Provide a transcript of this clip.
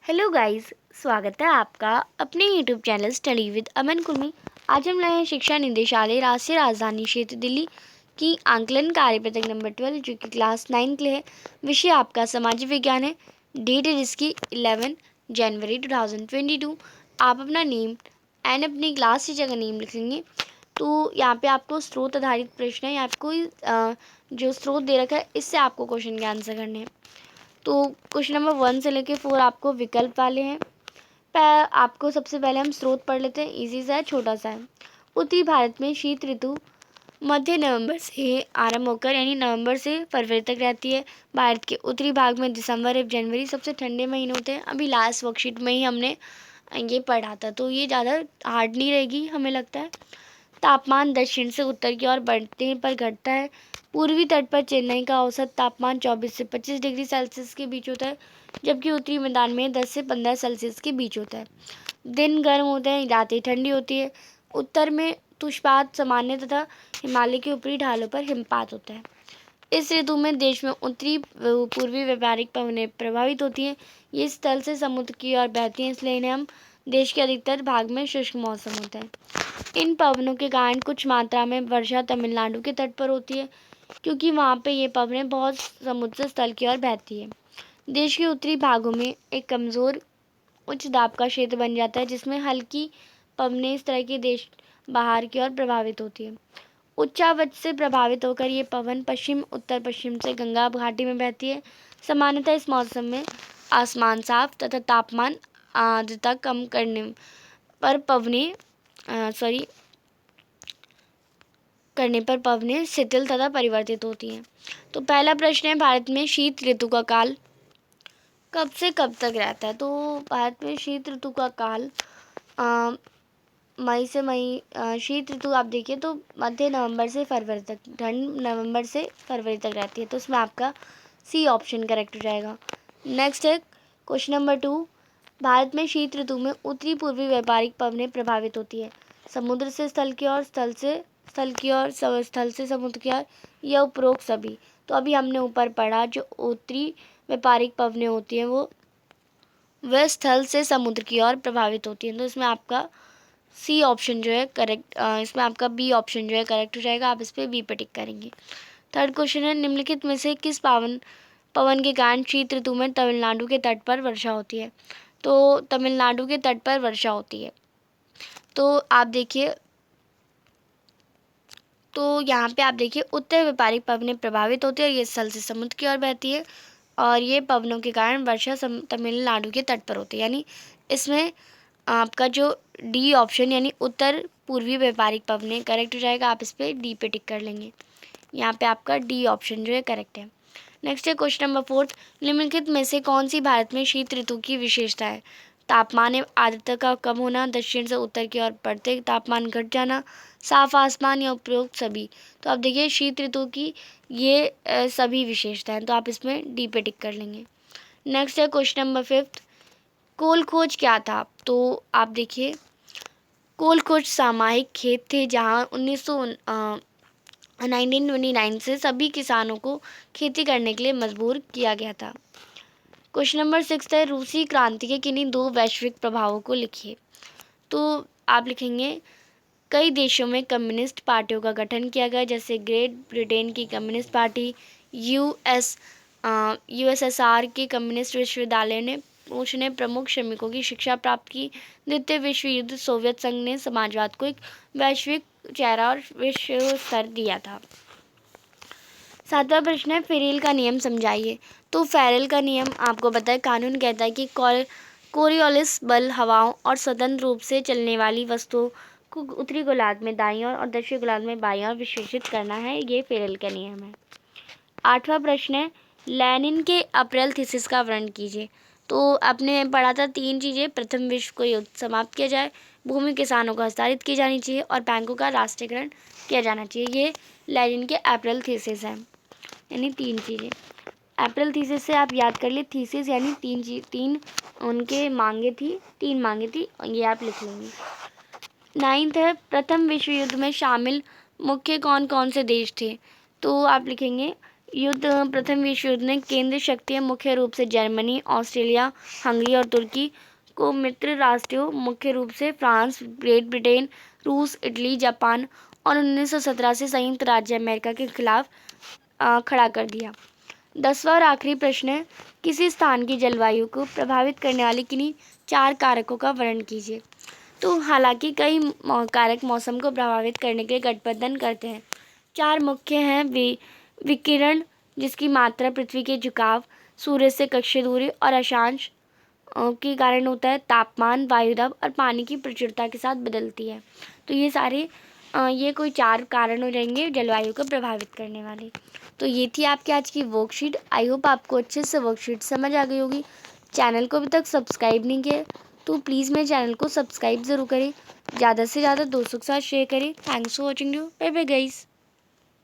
Hello guys, स्वागत है आपका अपने यूट्यूब चैनल स्टडी विद अमन कुर्मी। आज हम लाए हैं शिक्षा निदेशालय राष्ट्रीय राजधानी क्षेत्र दिल्ली की आंकलन कार्यपत्रक नंबर 12 जो कि क्लास 9 के लिए है। विषय आपका सामाजिक विज्ञान है। डेट है जिसकी 11 जनवरी 2022। आप अपना नेम एंड अपनी क्लास की जगह नेम लिखेंगे। तो यहाँ पे आपको स्रोत आधारित प्रश्न है। आपको जो स्रोत दे रखा है इससे आपको क्वेश्चन के आंसर करने हैं। तो क्वेश्चन नंबर 1 से लेके 4 आपको विकल्प वाले हैं। आपको सबसे पहले हम स्रोत पढ़ लेते हैं। इजी सा है, छोटा सा है। उत्तरी भारत में शीत ऋतु मध्य नवंबर से आरंभ होकर यानी नवंबर से फरवरी तक रहती है। भारत के उत्तरी भाग में दिसंबर और जनवरी सबसे ठंडे महीने होते हैं। अभी लास्ट वर्कशीट में ही हमने ये पढ़ा था, तो ये ज़्यादा हार्ड नहीं रहेगी हमें लगता है। तापमान दक्षिण से उत्तर की ओर बढ़ने पर घटता है। पूर्वी तट पर चेन्नई का औसत तापमान 24 से 25 डिग्री सेल्सियस के बीच होता है, जबकि उत्तरी मैदान में 10 से 15 सेल्सियस के बीच होता है। दिन गर्म होते हैं, रातें ठंडी होती है। उत्तर में तुषपात सामान्य तथा हिमालय के ऊपरी ढालों पर हिमपात होता है। इस ऋतु में देश में उत्तरी पूर्वी व्यापारिक पवनें प्रभावित होती हैं। ये स्थल से समुद्र की ओर बहती हैं, इसलिए इन्हें हम देश के अधिकतर भाग में शुष्क मौसम होता है। इन पवनों के कारण कुछ मात्रा में वर्षा तमिलनाडु के तट पर होती है, क्योंकि वहाँ पे ये पवनें बहुत समुद्र स्थल की ओर बहती है। देश के उत्तरी भागों में एक कमज़ोर उच्च दाब का क्षेत्र बन जाता है, जिसमें हल्की पवनें इस तरह के देश बाहर की ओर प्रभावित होती है। उच्चावच से प्रभावित होकर ये पवन पश्चिम उत्तर पश्चिम से गंगा घाटी में बहती है। सामान्यतः इस मौसम में आसमान साफ तथा तापमान आर्द्रता कम करने पर पवनें शिथिल तथा परिवर्तित होती हैं। तो पहला प्रश्न है, भारत में शीत ऋतु का काल कब से कब तक रहता है? तो भारत में शीत ऋतु का काल मई से शीत ऋतु आप देखिए तो मध्य नवंबर से फरवरी तक, ठंड नवंबर से फरवरी तक रहती है। तो उसमें आपका सी ऑप्शन करेक्ट हो जाएगा। नेक्स्ट है क्वेश्चन नंबर 2, भारत में शीत ऋतु में उत्तरी पूर्वी व्यापारिक पवनें प्रभावित होती है। समुद्र से स्थल की ओर, स्थल से समुद्र की ओर, यह उपरोक्त सभी। तो अभी हमने ऊपर पढ़ा जो उत्तरी व्यापारिक पवनें होती हैं वह स्थल से समुद्र की ओर प्रभावित होती हैं। तो इसमें आपका सी ऑप्शन जो है करेक्ट, इसमें आपका बी ऑप्शन जो है करेक्ट हो जाएगा। आप इस पर बी पे टिक करेंगे। थर्ड क्वेश्चन है, निम्नलिखित में से किस पवन के कारण शीत ऋतु में तमिलनाडु के तट पर वर्षा होती है? तो तमिलनाडु के तट पर वर्षा होती है। तो आप देखिए, तो यहाँ पे आप देखिए उत्तर व्यापारिक पवनें प्रभावित होती है और ये स्थल से समुद्र की ओर बहती है, और ये पवनों के कारण वर्षा तमिलनाडु के तट पर होती है। यानी इसमें आपका जो डी ऑप्शन यानी उत्तर पूर्वी व्यापारिक पवनें करेक्ट हो जाएगा। आप इस पर डी पे टिक कर लेंगे। यहाँ पे आपका डी ऑप्शन जो है करेक्ट है। नेक्स्ट है क्वेश्चन नंबर 4, निम्नलिखित में से कौन सी भारत में शीत ऋतु की विशेषता है? तापमान एवं आर्द्रता का कम होना, दक्षिण से उत्तर की ओर बढ़ते तापमान घट जाना, साफ आसमान या उपरोक्त सभी। तो आप देखिए शीत ऋतु की ये सभी विशेषता हैं, तो आप इसमें डी पे टिक कर लेंगे। नेक्स्ट है क्वेश्चन नंबर 5, कोल खोज क्या था? तो आप देखिए कोल खोज सामूहिक खेत थे जहां 1929 से सभी किसानों को खेती करने के लिए मजबूर किया गया था। क्वेश्चन नंबर 6 है, रूसी क्रांति के किन्हीं दो वैश्विक प्रभावों को लिखिए। तो आप लिखेंगे कई देशों में कम्युनिस्ट पार्टियों का गठन किया गया, जैसे ग्रेट ब्रिटेन की कम्युनिस्ट पार्टी, यूएसएसआर के कम्युनिस्ट विश्वविद्यालय ने उसने प्रमुख श्रमिकों की शिक्षा प्राप्त की। द्वितीय विश्व युद्ध सोवियत संघ ने समाजवाद को एक वैश्विक चेहरा और विश्व स्तर दिया था। 7वां प्रश्न है, फेरेल का नियम समझाइए। तो फेरेल का नियम आपको पता है, कानून कहता है कि कोरियोलिस बल हवाओं और स्वतंत्र रूप से चलने वाली वस्तुओं को उत्तरी गोलार्ध में दाईं ओर और दक्षिणी गोलार्ध में बाईं ओर विशेषित करना है। ये फेरेल का नियम है। 8वां प्रश्न है, लेनिन के अप्रैल थीसिस का वर्णन कीजिए। तो आपने पढ़ा था 3 चीज़ें, प्रथम विश्व को युद्ध समाप्त किया जाए, भूमि किसानों को हस्तांतरित की जानी चाहिए और बैंकों का राष्ट्रीयकरण किया जाना चाहिए। ये लेनिन के अप्रैल थीसिस हैं, यानी 3 चीज़ें। अप्रैल थीसिस से आप याद कर लिए, थीसिस यानी 3 उनके मांगे थी, 3 मांगे थी, ये आप लिख लेंगे। 9th है, प्रथम विश्व युद्ध में शामिल मुख्य कौन कौन से देश थे? तो आप लिखेंगे युद्ध प्रथम विश्व युद्ध में केंद्र शक्तियाँ मुख्य रूप से जर्मनी, ऑस्ट्रेलिया, हंगरी और तुर्की को मित्र राष्ट्रों मुख्य रूप से फ्रांस, ग्रेट ब्रिटेन, रूस, इटली, जापान और 1917 से संयुक्त राज्य अमेरिका के खिलाफ खड़ा कर दिया। 10वां और आखिरी प्रश्न है, किसी स्थान की जलवायु को प्रभावित करने वाले किन्हीं 4 कारकों का वर्णन कीजिए। तो हालांकि कई कारक मौसम को प्रभावित करने के लिए गठबंधन करते हैं। 4 मुख्य हैं विकिरण, जिसकी मात्रा पृथ्वी के झुकाव, सूर्य से कक्षीय दूरी और अक्षांश के कारण होता है। तापमान, वायुदाब और पानी की प्रचुरता के साथ बदलती है। तो ये सारे ये कोई 4 कारण हो जाएंगे जलवायु को प्रभावित करने वाले। तो ये थी आपकी आज की वर्कशीट। आई होप आपको अच्छे से वर्कशीट समझ आ गई होगी। चैनल को अभी तक सब्सक्राइब नहीं किया तो प्लीज़ मेरे चैनल को सब्सक्राइब ज़रूर करें, ज़्यादा से ज़्यादा दोस्तों के साथ शेयर करें। Thanks for watching you, bye bye guys.